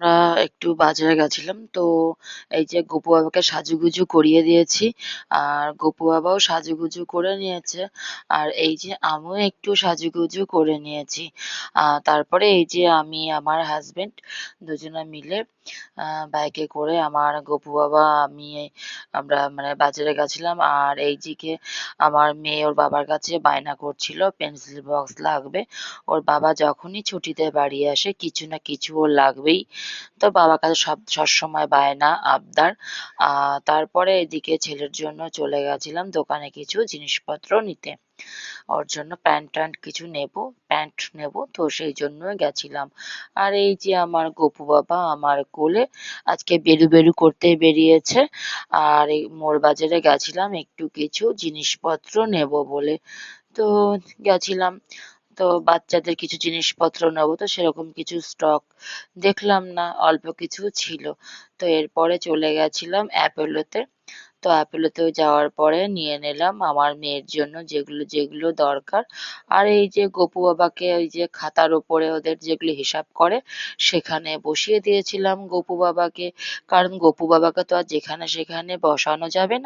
আমরা একটু বাজারে গেছিলাম। তো এই যে গপু বাবাকে সাজুগুজু করিয়ে দিয়েছি। আর গপু বাবাও সাজুগুজু করে নিয়েছে। আর এই যে আমিও একটু সাজুগুজু করে নিয়েছি। তারপরে এই যে আমি আমার হাসব্যান্ড দুজনে মিলে বাইকে করে আমার গপু বাবা, আমি আমরা মানে বাজারে গেছিলাম। আর এই দিকে আমার মেয়ে ওর বাবার কাছে বায়না করছিল পেন্সিল বক্স লাগবে। ওর বাবা যখনই ছুটিতে বাড়ি আসে কিছু না কিছু ওর লাগবেই। তো বাবার কাছে সবসময় বায়না, আবদার। তারপরে এদিকে ছেলের জন্য চলে গেছিলাম দোকানে কিছু জিনিসপত্র নিতে। ওর জন্য প্যান্ট-ট্যান্ট কিছু নেবো, প্যান্ট নেবো, তো সেই জন্যই গেছিলাম। আর এই যে আমার গপু বাবা আমার কোলে আজকে বেরু করতে বেরিয়েছে। আর এই মোড় বাজারে গেছিলাম একটু কিছু জিনিসপত্র নেবো বলে। তো গেছিলাম। তো বাচ্চাদের কিছু জিনিসপত্র নেবো, তো সেরকম কিছু স্টক দেখলাম না, অল্প কিছু ছিল। তো এরপরে চলে গেছিলাম অ্যাপোলোতে। তো অ্যাপোলোতেও যাওয়ার পরে নিয়ে নিলাম আমার মেয়ের জন্য যেগুলো দরকার। আর এই যে গপু বাবাকে ওই যে খাতার ওপরে ওদের যেগুলো হিসাব করে সেখানে বসিয়ে দিয়েছিলাম গপু বাবাকে। কারণ গপু বাবাকে তো আর যেখানে সেখানে বসানো যাবে না।